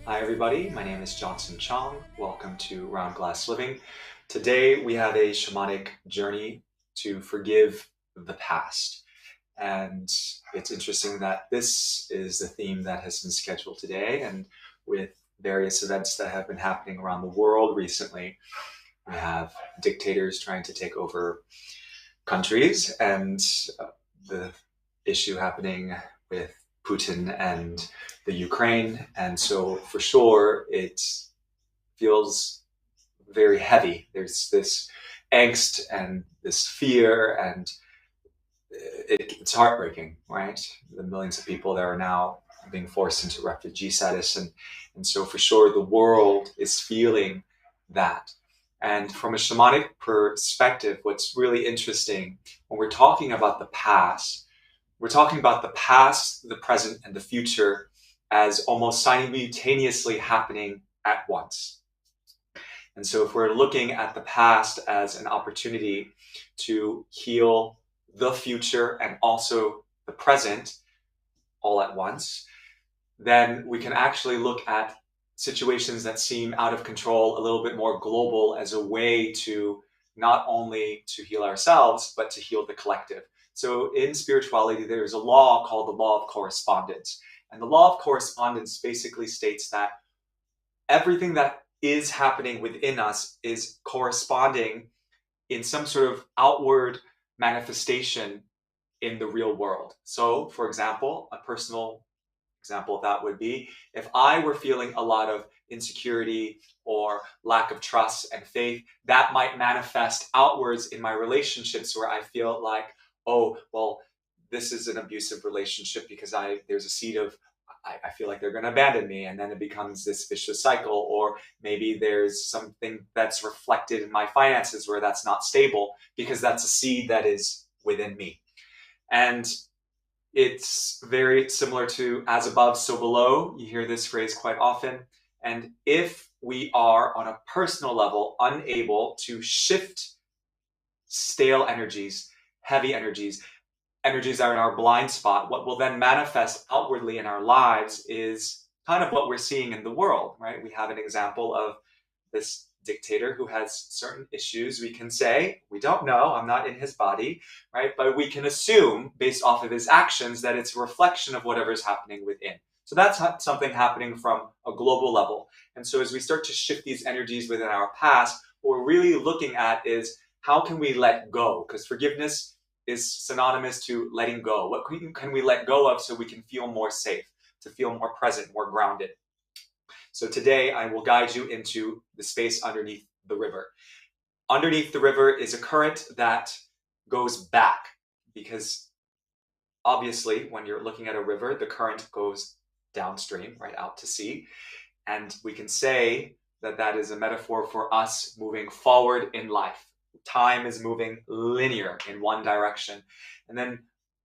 Hi everybody, my name is Chong. Welcome to Round Glass Living. Today we have a shamanic journey to forgive the past. And it's interesting that this is the theme that has been scheduled today, and with various events that have been happening around the world recently. We have dictators trying to take over countries, and the issue happening with Putin and the Ukraine. And so for sure, it feels very heavy. There's this angst and this fear, and it's heartbreaking, right? The millions of people that are now being forced into refugee status. And so for sure, the world is feeling that. And from a shamanic perspective, what's really interesting when we're talking about the past, we're talking about the past, the present, and the future as almost simultaneously happening at once. And so if we're looking at the past as an opportunity to heal the future and also the present all at once, then we can actually look at situations that seem out of control a little bit more global as a way to not only to heal ourselves, but to heal the collective. So in spirituality, there's a law called the law of correspondence. And the law of correspondence basically states that everything that is happening within us is corresponding in some sort of outward manifestation in the real world. So, for example, a personal example of that would be if I were feeling a lot of insecurity or lack of trust and faith, that might manifest outwards in my relationships where I feel like, oh, well, this is an abusive relationship because there's a seed of I feel like they're going to abandon me, and then it becomes this vicious cycle. Or maybe there's something that's reflected in my finances where that's not stable because that's a seed that is within me. And it's very similar to as above, so below. You hear this phrase quite often. And if we are on a personal level unable to shift stale energies, heavy energies, energies that are in our blind spot, what will then manifest outwardly in our lives is kind of what we're seeing in the world, right? We have an example of this dictator who has certain issues. We can say, we don't know, I'm not in his body, right? But we can assume based off of his actions that it's a reflection of whatever's happening within. So that's something happening from a global level. And so as we start to shift these energies within our past, what we're really looking at is how can we let go? Because forgiveness is synonymous to letting go. What can we let go of so we can feel more safe, to feel more present, more grounded? So today I will guide you into the space underneath the river. Underneath the river is a current that goes back, because obviously when you're looking at a river, the current goes downstream, right out to sea. And we can say that that is a metaphor for us moving forward in life. Time is moving linear in one direction. And then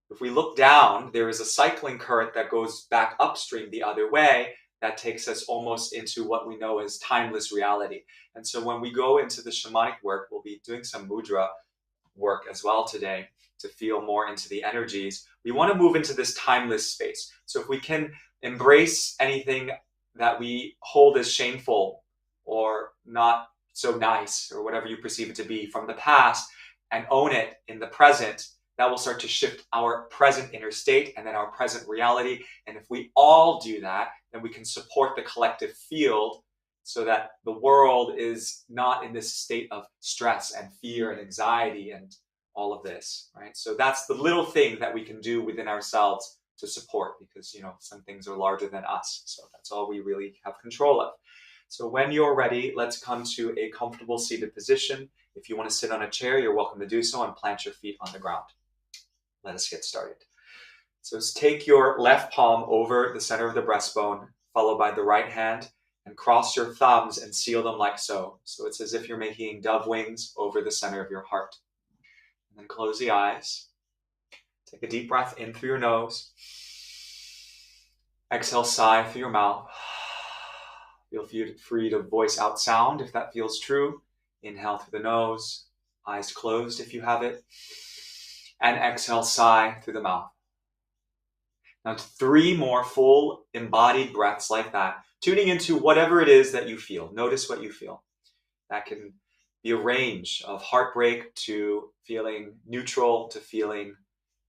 if we look down, there is a cycling current that goes back upstream the other way that takes us almost into what we know as timeless reality. And so when we go into the shamanic work, we'll be doing some mudra work as well today to feel more into the energies. We want to move into this timeless space. So if we can embrace anything that we hold as shameful or not so nice or whatever you perceive it to be from the past and own it in the present, that will start to shift our present inner state and then our present reality. And if we all do that, then we can support the collective field so that the world is not in this state of stress and fear and anxiety and all of this, right? So that's the little thing that we can do within ourselves to support, because some things are larger than us. So that's all we really have control of. So when you're ready, let's come to a comfortable seated position. If you want to sit on a chair, you're welcome to do so, and plant your feet on the ground. Let us get started. So take your left palm over the center of the breastbone, followed by the right hand, and cross your thumbs and seal them like so. So it's as if you're making dove wings over the center of your heart. And then close the eyes. Take a deep breath in through your nose. Exhale, sigh through your mouth. Feel free to voice out sound if that feels true. Inhale through the nose, eyes closed if you have it. And exhale, sigh through the mouth. Now 3 more full embodied breaths like that, tuning into whatever it is that you feel. Notice what you feel. That can be a range of heartbreak to feeling neutral to feeling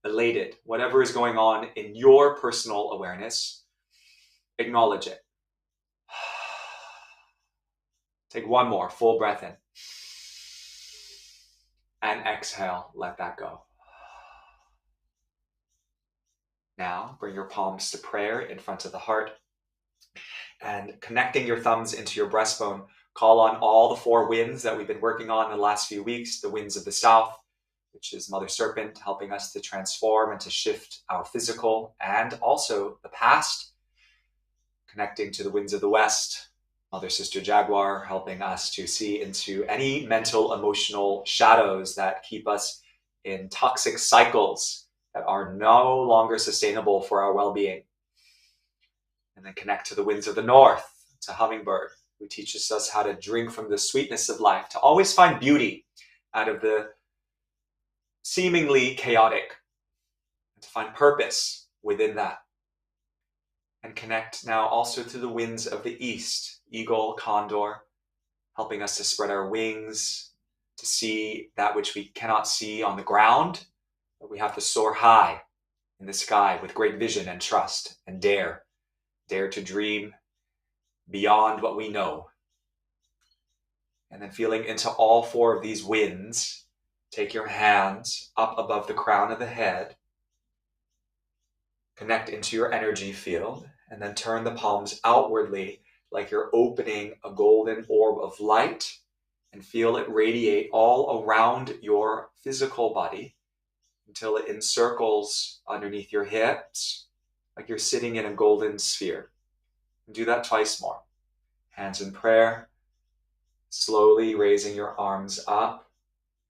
elated. Whatever is going on in your personal awareness, acknowledge it. Take 1 more full breath in. And exhale, let that go. Now, bring your palms to prayer in front of the heart. And connecting your thumbs into your breastbone, call on all the 4 winds that we've been working on in the last few weeks. The winds of the south, which is Mother Serpent, helping us to transform and to shift our physical, and also the past. Connecting to the winds of the west, Mother Sister Jaguar, helping us to see into any mental, emotional shadows that keep us in toxic cycles that are no longer sustainable for our well-being. And then connect to the winds of the north, to Hummingbird, who teaches us how to drink from the sweetness of life, to always find beauty out of the seemingly chaotic, and to find purpose within that. And connect now also to the winds of the east, Eagle, Condor, helping us to spread our wings, to see that which we cannot see on the ground, but we have to soar high in the sky with great vision and trust and dare to dream beyond what we know. And then feeling into all 4 of these winds, take your hands up above the crown of the head, connect into your energy field, and then turn the palms outwardly like you're opening a golden orb of light, and feel it radiate all around your physical body until it encircles underneath your hips, like you're sitting in a golden sphere. And do that 2 more. Hands in prayer, slowly raising your arms up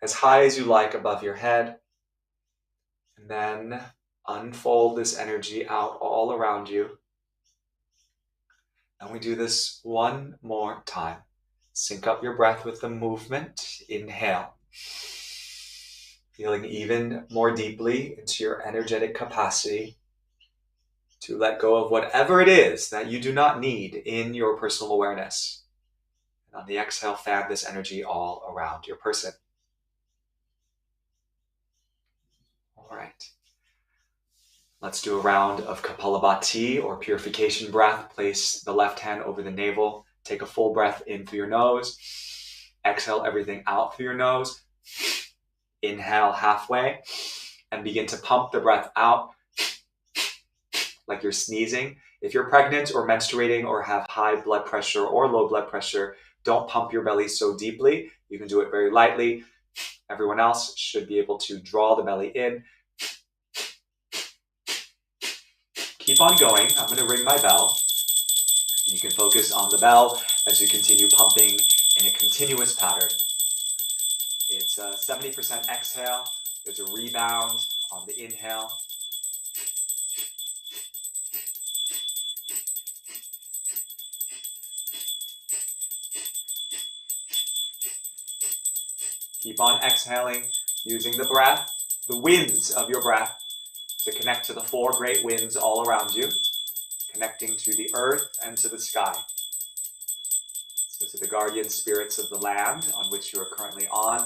as high as you like above your head, and then unfold this energy out all around you. And we do this 1 more time. Sync up your breath with the movement. Inhale. Feeling even more deeply into your energetic capacity to let go of whatever it is that you do not need in your personal awareness. And on the exhale, fan this energy all around your person. All right. Let's do a round of Kapalabhati, or purification breath. Place the left hand over the navel. Take a full breath in through your nose. Exhale everything out through your nose. Inhale halfway and begin to pump the breath out like you're sneezing. If you're pregnant or menstruating or have high blood pressure or low blood pressure, don't pump your belly so deeply. You can do it very lightly. Everyone else should be able to draw the belly in. Keep on going. I'm going to ring my bell. And you can focus on the bell as you continue pumping in a continuous pattern. It's a 70% exhale. There's a rebound on the inhale. Keep on exhaling, using the breath, the winds of your breath, to connect to the 4 great winds all around you, connecting to the earth and to the sky. So to the guardian spirits of the land on which you are currently on,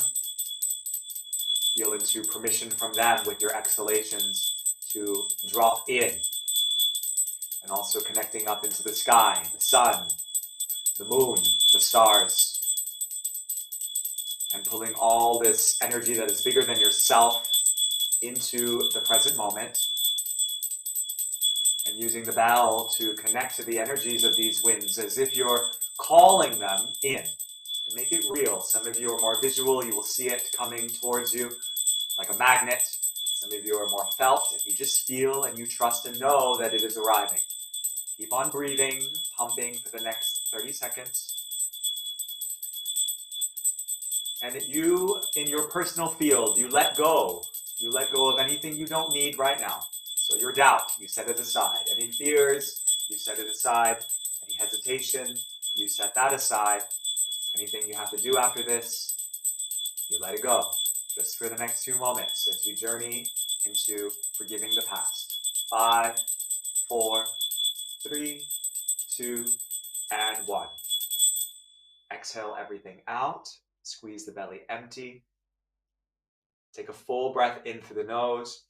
feel into permission from them with your exhalations to drop in. And also connecting up into the sky, the sun, the moon, the stars, and pulling all this energy that is bigger than yourself into the present moment, and using the bell to connect to the energies of these winds as if you're calling them in, and make it real. Some of you are more visual, you will see it coming towards you like a magnet. Some of you are more felt, and you just feel and you trust and know that it is arriving. Keep on breathing, pumping for the next 30 seconds. And you, in your personal field, you let go. You let go of anything you don't need right now. So your doubt, you set it aside. Any fears, you set it aside. Any hesitation, you set that aside. Anything you have to do after this, you let it go. Just for the next few moments as we journey into forgiving the past. 5, 4, 3, 2, and 1. Exhale everything out. Squeeze the belly empty. Take a full breath in through the nose.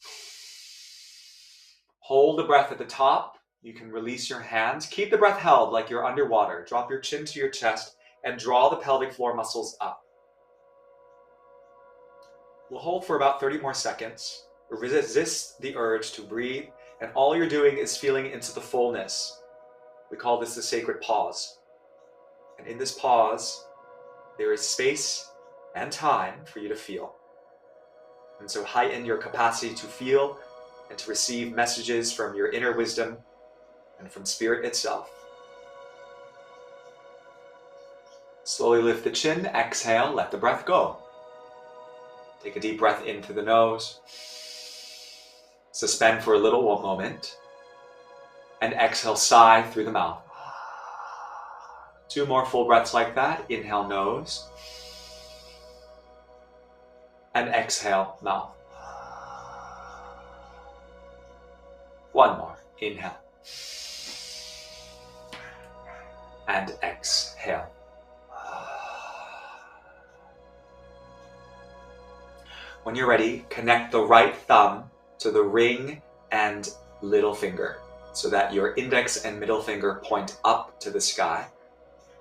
Hold the breath at the top. You can release your hands. Keep the breath held like you're underwater. Drop your chin to your chest and draw the pelvic floor muscles up. We'll hold for about 30 more seconds. Resist the urge to breathe, and all you're doing is feeling into the fullness. We call this the sacred pause. And in this pause, there is space and time for you to feel. And so heighten your capacity to feel and to receive messages from your inner wisdom and from spirit itself. Slowly lift the chin, exhale, let the breath go. Take a deep breath in through the nose. Suspend for a little moment. And exhale, sigh through the mouth. 2 more full breaths like that. Inhale, nose. And exhale, mouth. 1 more. Inhale. And exhale. When you're ready, connect the right thumb to the ring and little finger so that your index and middle finger point up to the sky.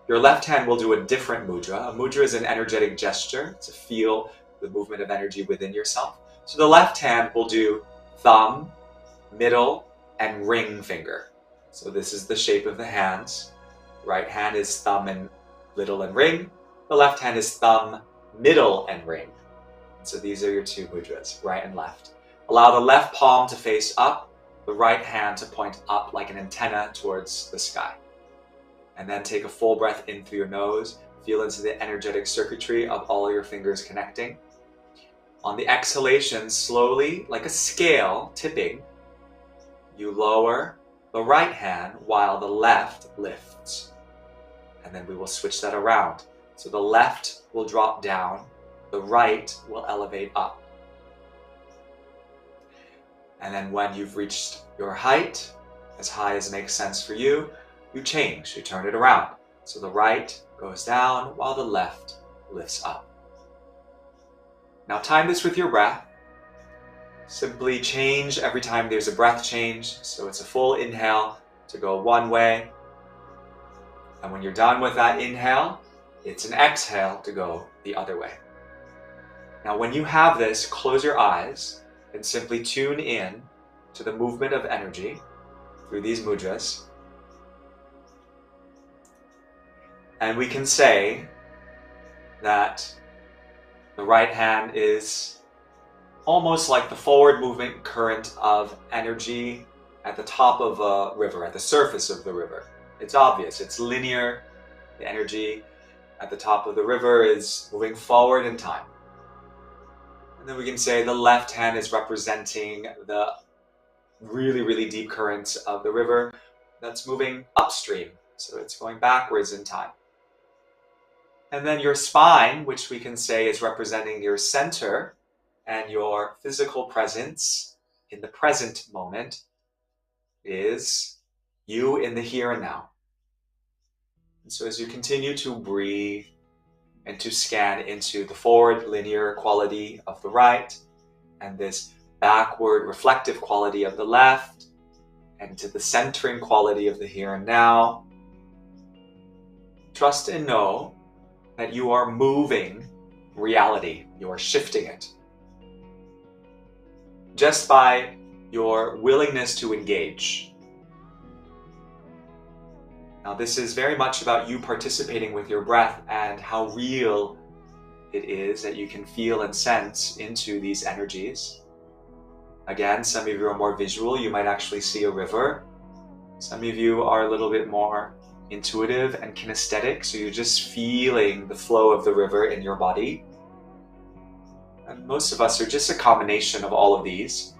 Your left hand will do a different mudra. A mudra is an energetic gesture to feel the movement of energy within yourself. So the left hand will do thumb, middle, and ring finger. So this is the shape of the hands. Right hand is thumb and little and ring. The left hand is thumb, middle, and ring. So these are your 2 mudras, right and left. Allow the left palm to face up, the right hand to point up like an antenna towards the sky. And then take a full breath in through your nose. Feel into the energetic circuitry of all your fingers connecting. On the exhalation, slowly, like a scale tipping, you lower the right hand while the left lifts. And then we will switch that around. So the left will drop down, the right will elevate up. And then when you've reached your height, as high as makes sense for you, you change, you turn it around. So the right goes down while the left lifts up. Now time this with your breath. Simply change every time there's a breath change. So it's a full inhale to go one way. And when you're done with that inhale, it's an exhale to go the other way. Now when you have this, close your eyes and simply tune in to the movement of energy through these mudras. And we can say that the right hand is almost like the forward movement current of energy at the top of a river, at the surface of the river. It's obvious, it's linear. The energy at the top of the river is moving forward in time. And then we can say the left hand is representing the really, really deep currents of the river that's moving upstream. So it's going backwards in time. And then your spine, which we can say is representing your center and your physical presence in the present moment, is you in the here and now. And so as you continue to breathe and to scan into the forward linear quality of the right and this backward reflective quality of the left and to the centering quality of the here and now, trust and know that you are moving reality, you are shifting it. Just by your willingness to engage. Now this is very much about you participating with your breath and how real it is that you can feel and sense into these energies. Again, some of you are more visual, you might actually see a river. Some of you are a little bit more intuitive and kinesthetic, so you're just feeling the flow of the river in your body. And most of us are just a combination of all of these.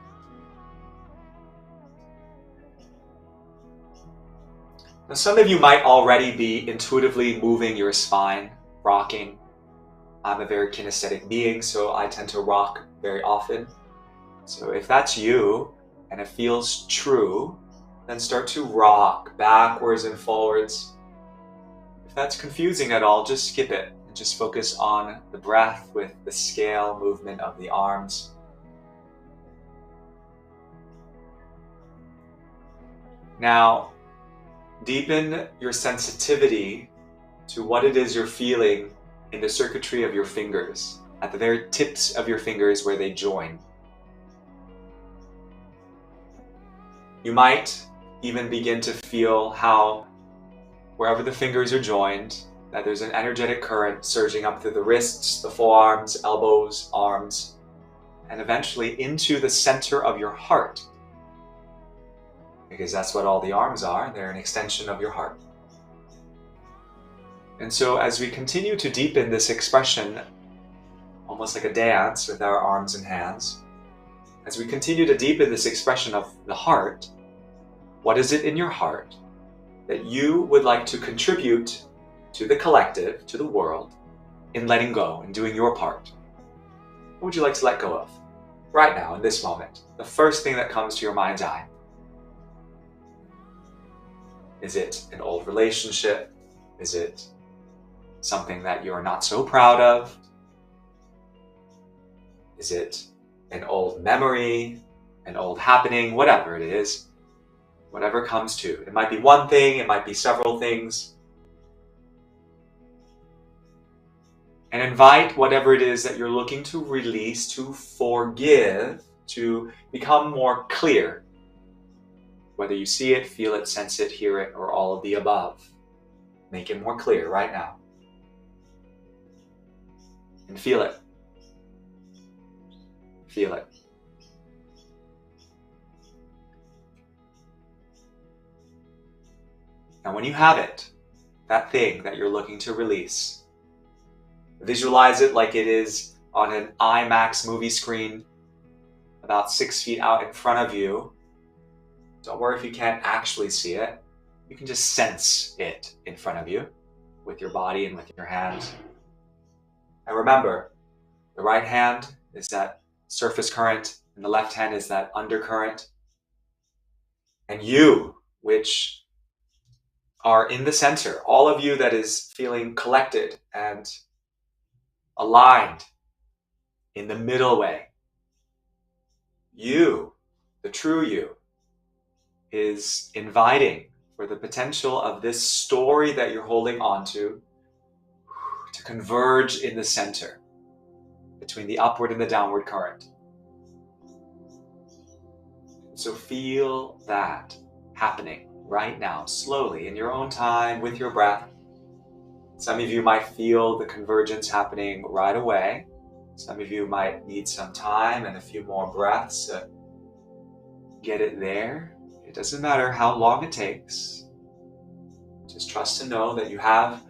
Now, some of you might already be intuitively moving your spine, rocking. I'm a very kinesthetic being, so I tend to rock very often. So if that's you, and it feels true, Then start to rock backwards and forwards. If that's confusing at all, just skip it and just focus on the breath with the scale movement of the arms. Now, deepen your sensitivity to what it is you're feeling in the circuitry of your fingers, at the very tips of your fingers where they join. You might even begin to feel how, wherever the fingers are joined, that there's an energetic current surging up through the wrists, the forearms, elbows, arms, and eventually into the center of your heart. Because that's what all the arms are, they're an extension of your heart. And so as we continue to deepen this expression, almost like a dance with our arms and hands, as we continue to deepen this expression of the heart, what is it in your heart that you would like to contribute to the collective, to the world, in letting go and doing your part? What would you like to let go of right now, in this moment? The first thing that comes to your mind's eye. Is it an old relationship? Is it something that you're not so proud of? Is it an old memory, an old happening, whatever it is, whatever comes to. It might be one thing, it might be several things. And invite whatever it is that you're looking to release, to forgive, to become more clear. Whether you see it, feel it, sense it, hear it, or all of the above. Make it more clear right now. And feel it. Feel it. And when you have it, that thing that you're looking to release, visualize it like it is on an IMAX movie screen about 6 feet out in front of you. Don't worry if you can't actually see it. You can just sense it in front of you with your body and with your hands. And remember, the right hand is that surface current and the left hand is that undercurrent. And you, which are in the center, all of you that is feeling collected and aligned in the middle way, you, the true you, is inviting for the potential of this story that you're holding on to converge in the center between the upward and the downward current. So feel that happening right now, slowly, in your own time, with your breath. Some of you might feel the convergence happening right away. Some of you might need some time and a few more breaths to get it there. It doesn't matter how long it takes. Just trust to know that you have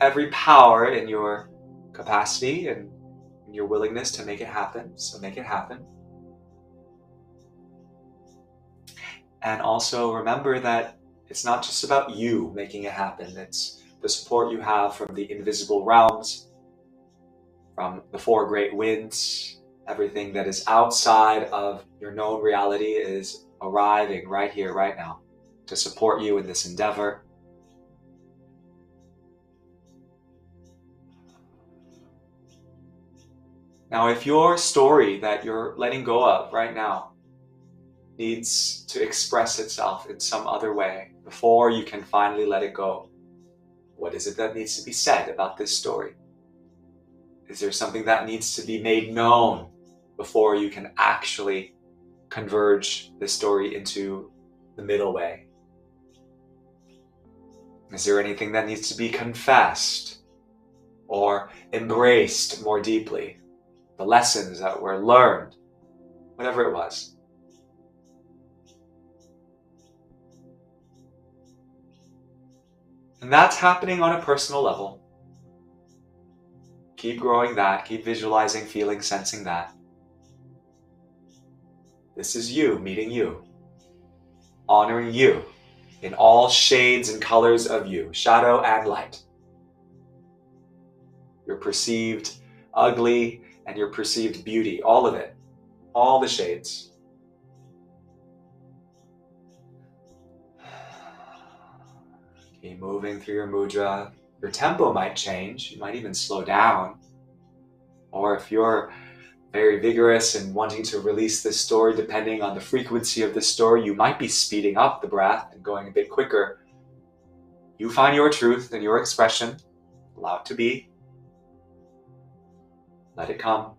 every power in your capacity and in your willingness to make it happen. So make it happen. And also remember that it's not just about you making it happen. It's the support you have from the invisible realms, from the four great winds. Everything that is outside of your known reality is arriving right here, right now, to support you in this endeavor. Now, if your story that you're letting go of right now needs to express itself in some other way before you can finally let it go, what is it that needs to be said about this story? Is there something that needs to be made known before you can actually converge this story into the middle way? Is there anything that needs to be confessed or embraced more deeply? The lessons that were learned, whatever it was. And that's happening on a personal level. Keep growing that, keep visualizing, feeling, sensing that. This is you meeting you, honoring you in all shades and colors of you, shadow and light. Your perceived ugly and your perceived beauty, all of it, all the shades. Keep moving through your mudra. Your tempo might change. You might even slow down. Or if you're very vigorous and wanting to release this story, depending on the frequency of the story, you might be speeding up the breath and going a bit quicker. You find your truth and your expression. Allow it to be. Let it come.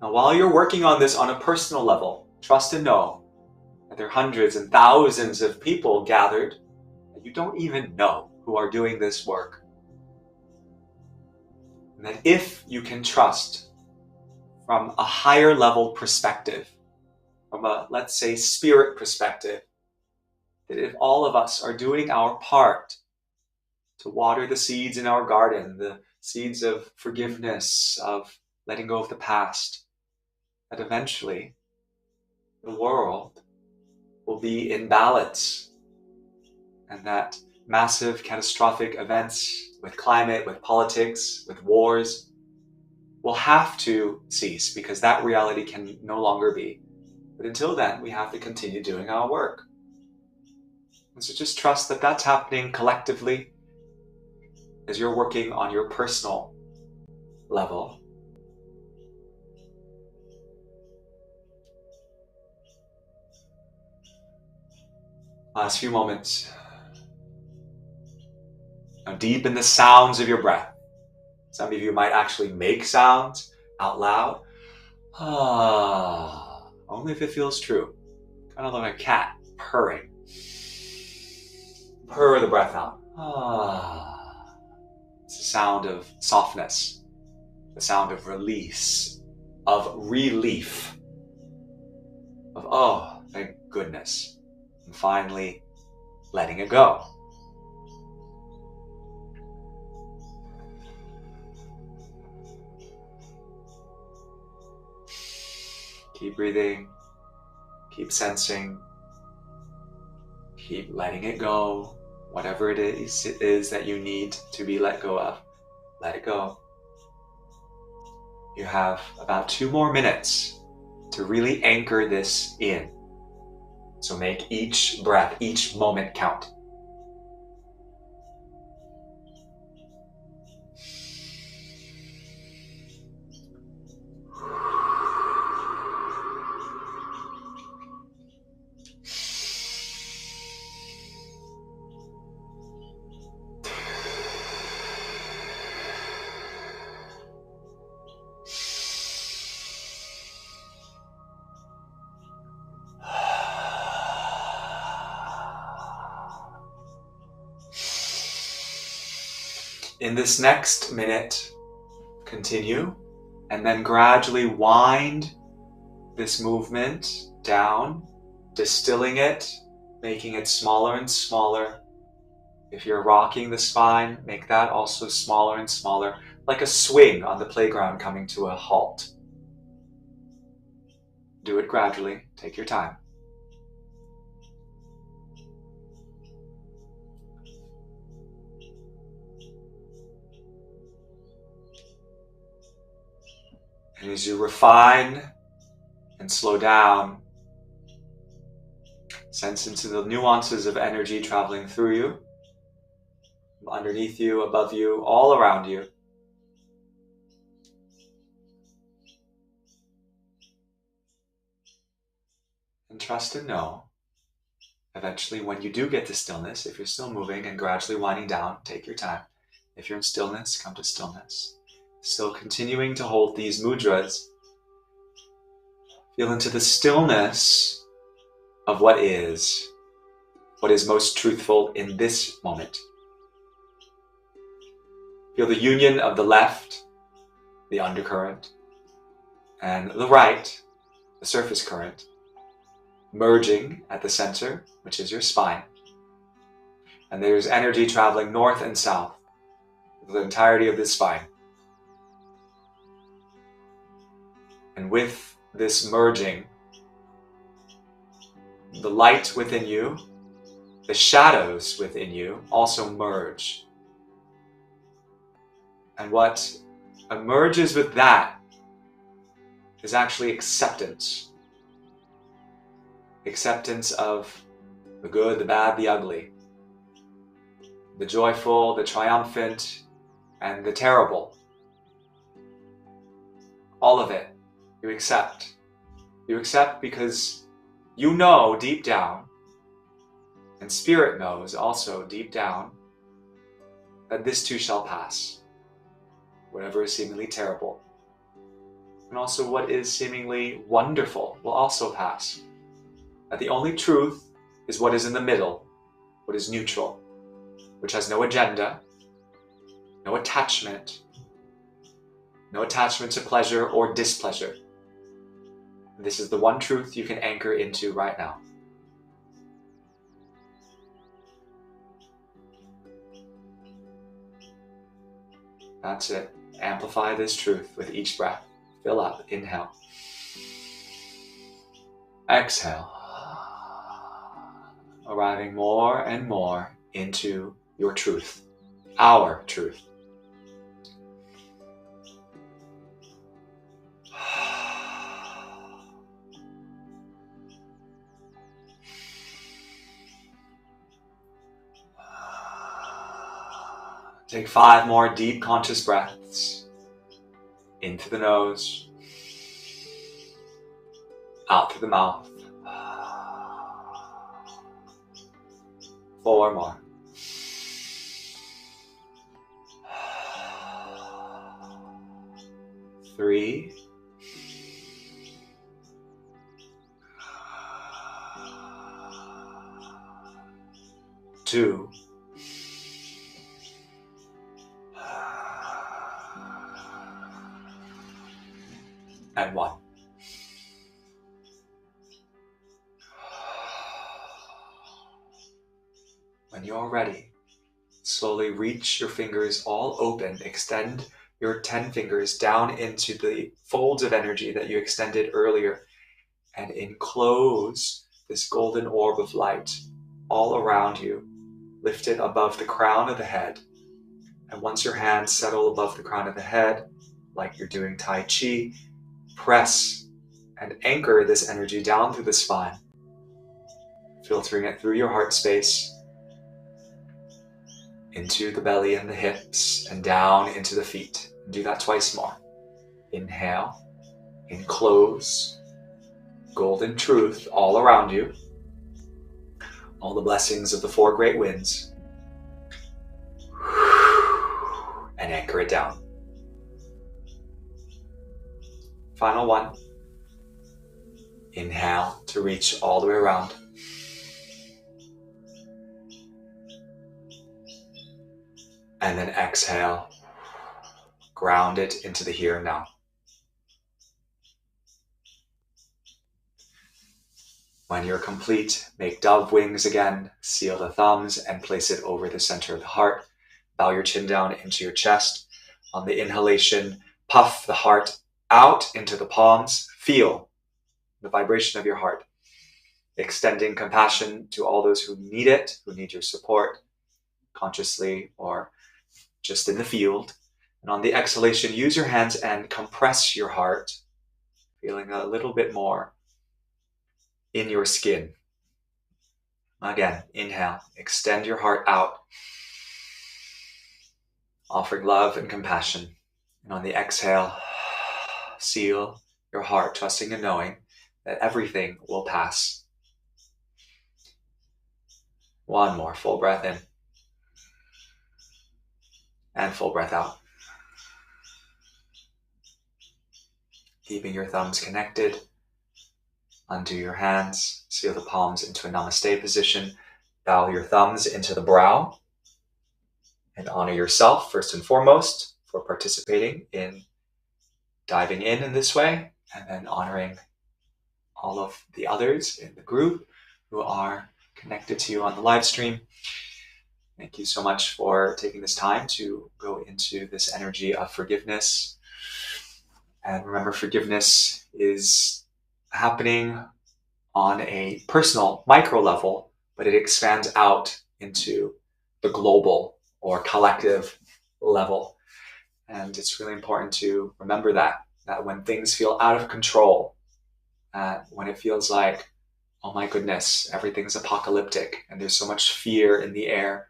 Now, while you're working on this on a personal level, trust and know that there are hundreds and thousands of people gathered that you don't even know who are doing this work. And that if you can trust from a higher level perspective, from a, let's say, spirit perspective, that if all of us are doing our part to water the seeds in our garden, the seeds of forgiveness, of letting go of the past, that eventually the world will be in balance, and that massive catastrophic events with climate, with politics, with wars will have to cease, because that reality can no longer be. But until then, we have to continue doing our work. And so just trust that that's happening collectively as you're working on your personal level. Last few moments. Now deepen the sounds of your breath. Some of you might actually make sounds out loud. Only if it feels true. Kind of like a cat purring. Purr the breath out. It's a sound of softness, the sound of release, of relief, of oh, thank goodness. And finally, letting it go. Keep breathing, keep sensing, keep letting it go. Whatever it is that you need to be let go of, let it go. You have about 2 more minutes to really anchor this in. So make each breath, each moment count. In this next minute, continue, and then gradually wind this movement down, distilling it, making it smaller and smaller. If you're rocking the spine, make that also smaller and smaller, like a swing on the playground coming to a halt. Do it gradually, take your time. And as you refine and slow down, sense into the nuances of energy traveling through you, underneath you, above you, all around you. And trust and know, eventually when you do get to stillness, if you're still moving and gradually winding down, take your time. If you're in stillness, come to stillness. Still continuing to hold these mudras. Feel into the stillness of what is most truthful in this moment. Feel the union of the left, the undercurrent, and the right, the surface current, merging at the center, which is your spine. And there's energy traveling north and south, the entirety of this spine. And with this merging, the light within you, the shadows within you also merge. And what emerges with that is actually acceptance. Acceptance of the good, the bad, the ugly, the joyful, the triumphant, and the terrible. All of it, you accept. You accept because you know deep down, and Spirit knows also deep down, that this too shall pass. Whatever is seemingly terrible, and also what is seemingly wonderful, will also pass. That the only truth is what is in the middle, what is neutral, which has no agenda, no attachment to pleasure or displeasure. And this is the one truth you can anchor into right now. That's it. Amplify this truth with each breath. Fill up. Inhale. Exhale. Arriving more and more into your truth. Our truth. Take 5 more deep conscious breaths. In through the nose. Out through the mouth. 4 more. 3. 2. And 1. When you're ready, slowly reach your fingers all open. Extend your 10 fingers down into the folds of energy that you extended earlier and enclose this golden orb of light all around you, lifted above the crown of the head. And once your hands settle above the crown of the head, like you're doing Tai Chi, press and anchor this energy down through the spine, filtering it through your heart space, into the belly and the hips, and down into the feet. Do that twice more. Inhale, enclose golden truth all around you, all the blessings of the 4 great winds, and anchor it down. Final one. Inhale to reach all the way around. And then exhale, ground it into the here and now. When you're complete, make dove wings again, seal the thumbs and place it over the center of the heart. Bow your chin down into your chest. On the inhalation, puff the heart out into the palms. Feel the vibration of your heart, extending compassion to all those who need it, who need your support, consciously or just in the field. And on the exhalation, use your hands and compress your heart, feeling a little bit more in your skin. Again, inhale, extend your heart out, offering love and compassion. And on the exhale, seal your heart, trusting and knowing that everything will pass. One more full breath in. And full breath out. Keeping your thumbs connected. Undo your hands. Seal the palms into a namaste position. Bow your thumbs into the brow. And honor yourself first and foremost for participating in diving in this way. And then honoring all of the others in the group who are connected to you on the live stream. Thank you so much for taking this time to go into this energy of forgiveness. And remember, forgiveness is happening on a personal, micro level, but it expands out into the global or collective level. And it's really important to remember that when things feel out of control, when it feels like oh my goodness, everything's apocalyptic and there's so much fear in the air.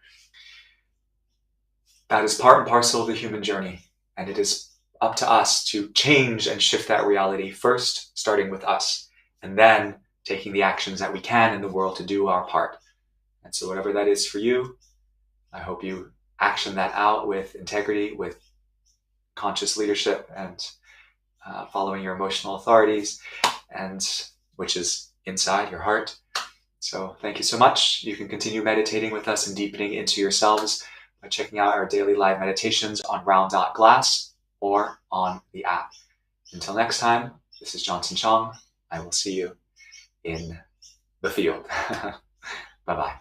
That is part and parcel of the human journey. And it is up to us to change and shift that reality, first starting with us, and then taking the actions that we can in the world to do our part. And so whatever that is for you, I hope you action that out with integrity, with conscious leadership, and following your emotional authorities, and which is inside your heart. So thank you so much. You can continue meditating with us and deepening into yourselves by checking out our daily live meditations on round.glass or on the app. Until next time, this is Chong. I will see you in the field. Bye-bye.